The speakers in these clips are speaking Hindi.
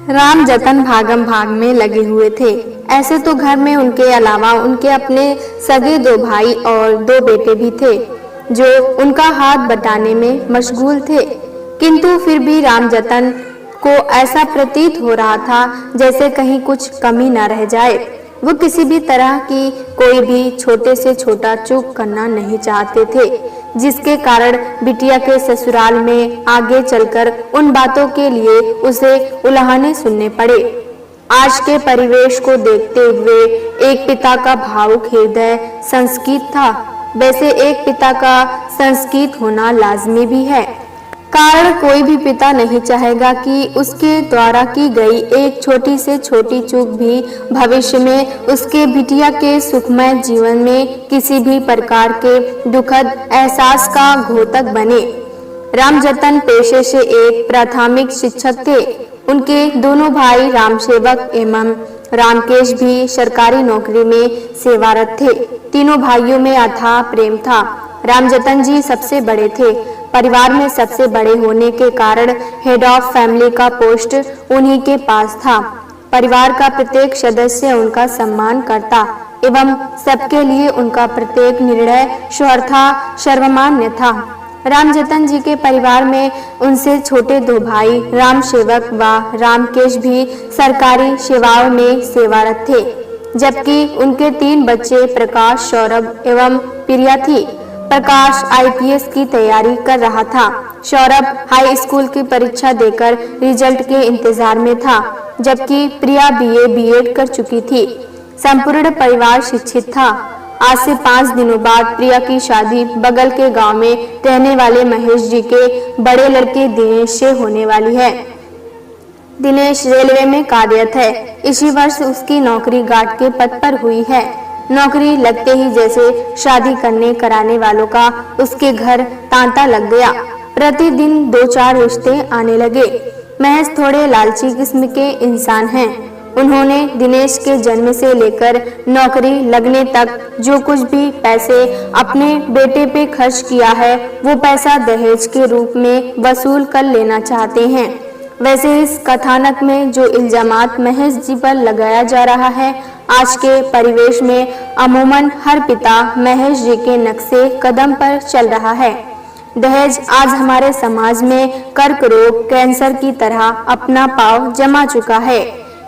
राम जतन भागम भाग में लगे हुए थे। ऐसे तो घर में उनके अलावा उनके अपने सगे 2 भाई और 2 बेटे भी थे जो उनका हाथ बटाने में मशगूल थे, किंतु फिर भी राम जतन को ऐसा प्रतीत हो रहा था जैसे कहीं कुछ कमी न रह जाए। वो किसी भी तरह की कोई भी छोटे से छोटा चूक करना नहीं चाहते थे, जिसके कारण बिटिया के ससुराल में आगे चलकर उन बातों के लिए उसे उलाहने सुनने पड़े। आज के परिवेश को देखते हुए एक पिता का भावुक हृदय संस्कित था। वैसे एक पिता का संस्कित होना लाजमी भी है, कारण कोई भी पिता नहीं चाहेगा कि उसके द्वारा की गई एक छोटी से छोटी चूक भी भविष्य में उसके बिटिया के सुखमय जीवन में किसी भी प्रकार के दुखद एहसास का घोतक बने। रामजतन पेशे से एक प्राथमिक शिक्षक थे। उनके दोनों भाई रामसेवक एवं रामकेश भी सरकारी नौकरी में सेवारत थे। तीनों भाइयों में अथाह प्रेम था। रामजतन जी सबसे बड़े थे। परिवार में सबसे बड़े होने के कारण हेड ऑफ फैमिली का पोस्ट उन्हीं के पास था। परिवार का प्रत्येक सदस्य उनका सम्मान करता एवं सबके लिए उनका प्रत्येक निर्णय सर्वथा सर्वमान्य था। रामजतन जी के परिवार में उनसे छोटे 2 भाई रामसेवक व रामकेश भी सरकारी सेवाओं में सेवारत थे, जबकि उनके 3 बच्चे प्रकाश, सौरभ एवं प्रिया थी। प्रकाश आईपीएस की तैयारी कर रहा था। सौरभ हाई स्कूल की परीक्षा देकर रिजल्ट के इंतजार में था, जबकि प्रिया बीए बीएड कर चुकी थी। संपूर्ण परिवार शिक्षित था। आज से 5 दिनों बाद प्रिया की शादी बगल के गांव में रहने वाले महेश जी के बड़े लड़के दिनेश से होने वाली है। दिनेश रेलवे में कार्यरत है। इसी वर्ष उसकी नौकरी गार्ड के पद पर हुई है। नौकरी लगते ही जैसे शादी करने कराने वालों का उसके घर तांता लग गया। प्रतिदिन 2-4 रिश्ते आने लगे। महेश थोड़े लालची किस्म के इंसान हैं। उन्होंने दिनेश के जन्म से लेकर नौकरी लगने तक जो कुछ भी पैसे अपने बेटे पे खर्च किया है, वो पैसा दहेज के रूप में वसूल कर लेना चाहते हैं। वैसे इस कथानक में जो इल्जामात महेश जी पर लगाया जा रहा है, आज के परिवेश में अमूमन हर पिता महेश जी के नक्शे कदम पर चल रहा है। दहेज आज हमारे समाज में कर्क रोग, कैंसर की तरह अपना पांव जमा चुका है।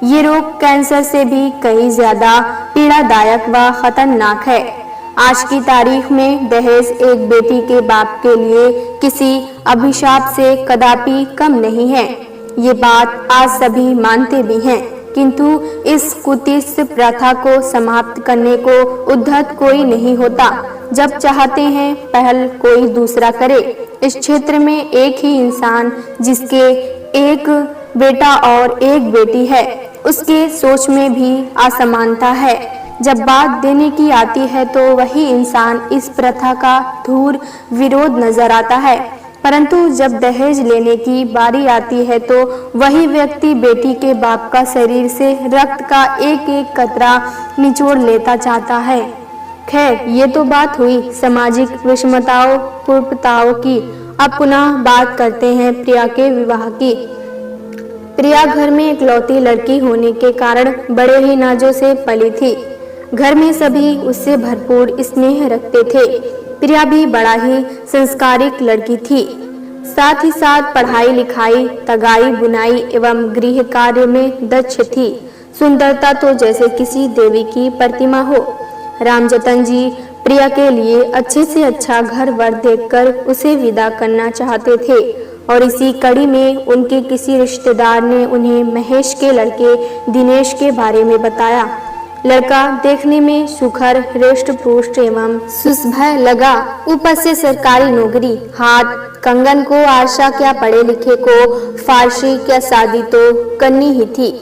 ये रोग कैंसर से भी कहीं ज्यादा पीड़ादायक व खतरनाक है। आज की तारीख में दहेज एक बेटी के बाप के लिए किसी अभिशाप से कदापि कम नहीं है। ये बात आज सभी मानते भी हैं, किंतु इस कुत्सित प्रथा को समाप्त करने को उद्धत कोई नहीं होता। जब चाहते हैं पहल कोई दूसरा करे। इस क्षेत्र में एक ही इंसान जिसके एक बेटा और एक बेटी है, उसके सोच में भी असमानता है। जब बात देने की आती है तो वही इंसान इस प्रथा का धूर विरोध नजर आता है, परंतु जब दहेज लेने की बारी आती है तो वही व्यक्ति बेटी के बाप का शरीर से रक्त का एक एक कतरा निचोड़ लेता चाहता है। खैर, ये तो बात हुई सामाजिक विषमताओं कुरूपताओं की। अब पुनः बात करते हैं प्रिया के विवाह की। प्रिया घर में इकलौती लड़की होने के कारण बड़े ही नाजों से पली थी। घर में सभी उससे भरपूर स्नेह रखते थे। प्रिया भी बड़ा ही संस्कारिक लड़की थी। साथ ही साथ पढ़ाई लिखाई, तगाई बुनाई एवं गृह कार्य में दक्ष थी। सुंदरता तो जैसे किसी देवी की प्रतिमा हो। रामजतन जी प्रिया के लिए अच्छे से अच्छा घर वर देखकर उसे विदा करना चाहते थे, और इसी कड़ी में उनके किसी रिश्तेदार ने उन्हें महेश के लड़के दिनेश के बारे में बताया। लड़का देखने में सुखर, हृष्ट पुष्ट एवं सुसभ्य लगा। ऊपर से सरकारी नौकरी, हाथ कंगन को आशा क्या पढ़े लिखे को फारसी क्या शादी तो करनी ही थी।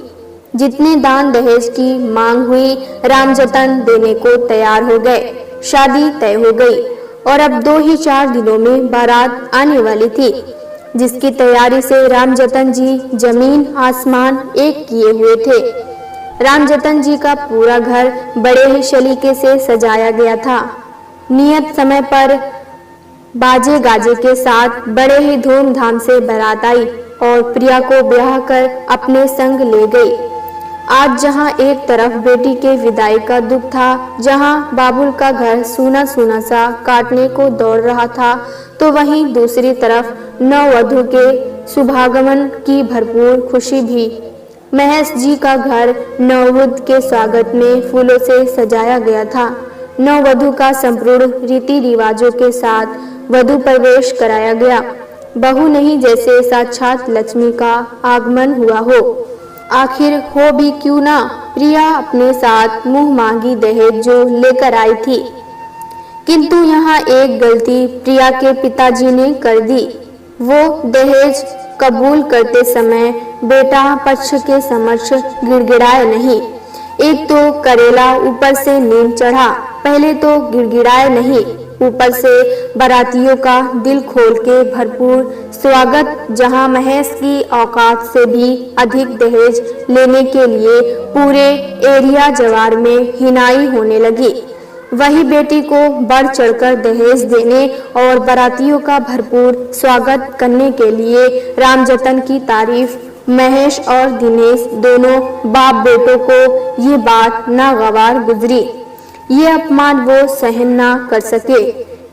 जितने दान दहेज की मांग हुई रामजतन देने को तैयार हो गए। शादी तय हो गई और अब 2 ही 4 दिनों में बारात आने वाली थी, जिसकी तैयारी से रामजतन जी जमीन आसमान एक किए हुए थे। रामजतन जी का पूरा घर बड़े ही सलीके से सजाया गया था। नियत समय पर बाजे गाजे के साथ बड़े ही धूमधाम से बारात आई और प्रिया को ब्याह कर अपने संग ले गई। आज जहां एक तरफ बेटी के विदाई का दुख था, जहां बाबुल का घर सूना सूना सा काटने को दौड़ रहा था, तो वहीं दूसरी तरफ नववधू के शुभागमन की भरपूर खुशी भी। महेश जी का घर नववधू के स्वागत में फूलों से सजाया गया था। नववधू का संपूर्ण रीति रिवाजों के साथ वधू प्रवेश कराया गया। बहू नहीं, जैसे साक्षात लक्ष्मी का आगमन हुआ हो। आखिर हो भी क्यों ना, प्रिया अपने साथ मुंह मांगी दहेज जो लेकर आई थी। किंतु यहाँ एक गलती प्रिया के पिताजी ने कर दी। वो दहेज कबूल करते समय बेटा पक्ष के समक्ष गिड़गिड़ाए नहीं। एक तो करेला ऊपर से नीम चढ़ा, पहले तो गिड़गिड़ाए नहीं, ऊपर से बारातियों का दिल खोल के भरपूर स्वागत, जहां महेश की औकात से भी अधिक दहेज लेने के लिए पूरे एरिया जवार में हिनाई होने लगी। वही बेटी को बढ़ चढ़कर दहेज देने और बारातियों का भरपूर स्वागत करने के लिए रामजतन की तारीफ महेश और दिनेश दोनों बाप बेटों को ये बात नागवार गुजरी। ये अपमान वो सहन ना कर सके।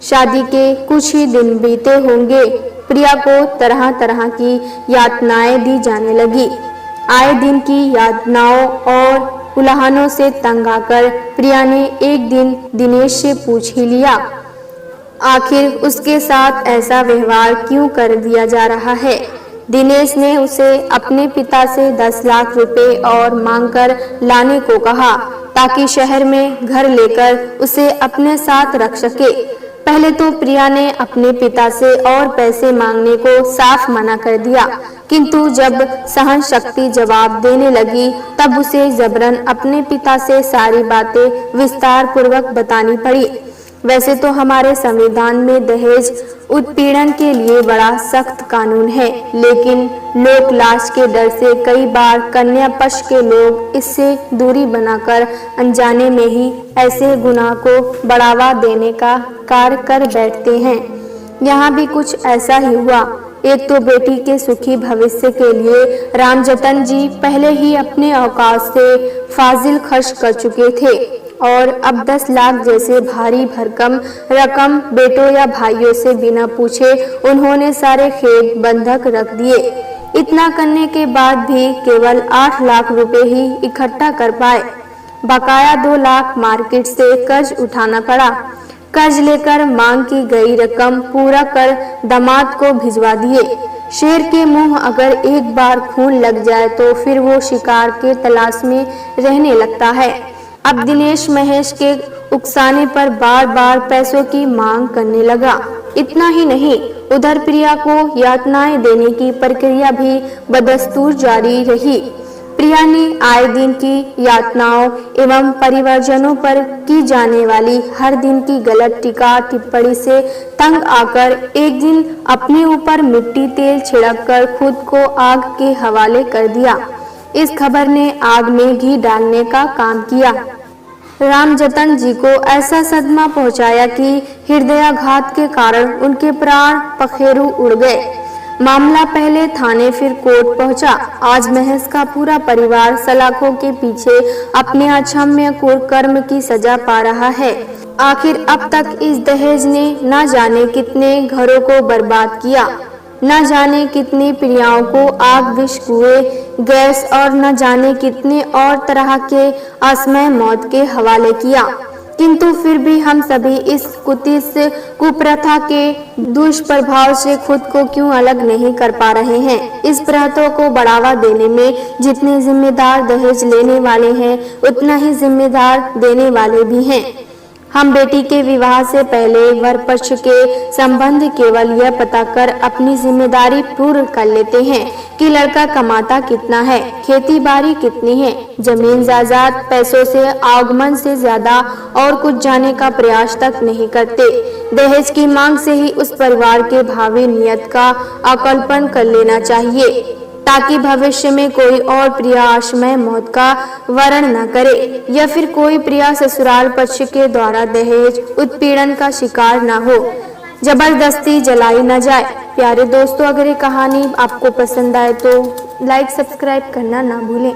शादी के कुछ ही दिन बीते होंगे, प्रिया को तरह तरह की यातनाएं दी जाने लगी। आए दिन की यातनाओं और उल्हानों से तंग आकर प्रिया ने एक दिन दिनेश से पूछ ही लिया, आखिर उसके साथ ऐसा व्यवहार क्यों कर दिया जा रहा है। दिनेश ने उसे अपने पिता से 10 लाख रुपए और मांगकर लाने को कहा, ताकि शहर में घर लेकर उसे अपने साथ रख सके। पहले तो प्रिया ने अपने पिता से और पैसे मांगने को साफ मना कर दिया, किंतु जब सहन शक्ति जवाब देने लगी, तब उसे जबरन अपने पिता से सारी बातें विस्तार पूर्वक बतानी पड़ी। वैसे तो हमारे संविधान में दहेज उत्पीड़न के लिए बड़ा सख्त कानून है, लेकिन लोक लाज के डर से कई बार कन्या पक्ष के लोग इससे दूरी बनाकर अनजाने में ही ऐसे गुनाह को बढ़ावा देने का कार्य कर बैठते हैं। यहाँ भी कुछ ऐसा ही हुआ। एक तो बेटी के सुखी भविष्य के लिए रामजतन जी पहले ही अपने औकात से फाजिल खर्च कर चुके थे, और अब 10 लाख जैसे भारी भरकम रकम बेटों या भाइयों से बिना पूछे उन्होंने सारे खेत बंधक रख दिए। इतना करने के बाद भी केवल 8 लाख रुपए ही इकट्ठा कर पाए। बकाया 2 लाख मार्केट से कर्ज उठाना पड़ा। कर्ज लेकर मांग की गई रकम पूरा कर दामाद को भिजवा दिए। शेर के मुंह अगर एक बार खून लग जाए तो फिर वो शिकार के तलाश में रहने लगता है। अब दिनेश महेश के उकसाने पर बार बार पैसों की मांग करने लगा। इतना ही नहीं, उधर प्रिया को यातनाएं देने की प्रक्रिया भी बदस्तूर जारी रही। प्रिया ने आए दिन की यातनाओं एवं परिवारजनों पर की जाने वाली हर दिन की गलत टीका टिप्पणी से तंग आकर एक दिन अपने ऊपर मिट्टी तेल छिड़ककर खुद को आग के हवाले कर दिया। इस खबर ने आग में घी डालने का काम किया। रामजतन जी को ऐसा सदमा पहुंचाया कि हृदयाघात के कारण उनके प्राण पखेरु उड़ गए। मामला पहले थाने फिर कोर्ट पहुंचा। आज महेश का पूरा परिवार सलाखों के पीछे अपने अक्षम्य कुकर्म की सजा पा रहा है। आखिर अब तक इस दहेज ने न जाने कितने घरों को बर्बाद किया, न जाने कितनी प्रियाओं को आग विष कुएं गैस और न जाने कितने और तरह के असमय मौत के हवाले किया। किंतु फिर भी हम सभी इस कुतिस कुप्रथा के दुष्प्रभाव से खुद को क्यों अलग नहीं कर पा रहे हैं। इस प्रथाओं को बढ़ावा देने में जितने जिम्मेदार दहेज लेने वाले हैं, उतना ही जिम्मेदार देने वाले भी हैं। हम बेटी के विवाह से पहले वर पक्ष के संबंध केवल यह पता कर अपनी जिम्मेदारी पूर्ण कर लेते हैं कि लड़का कमाता कितना है, खेती बाड़ी कितनी है, जमीन जायदाद पैसों से आगमन से ज्यादा और कुछ जाने का प्रयास तक नहीं करते। दहेज की मांग से ही उस परिवार के भावी नियत का आकलन कर लेना चाहिए, ताकि भविष्य में कोई और प्रिया आश्मय मौत का वर्ण न करे, या फिर कोई प्रिया ससुराल पक्ष के द्वारा दहेज उत्पीड़न का शिकार न हो। जबरदस्ती जलाई ना जाए। प्यारे दोस्तों, अगर ये कहानी आपको पसंद आए तो लाइक सब्सक्राइब करना ना भूलें।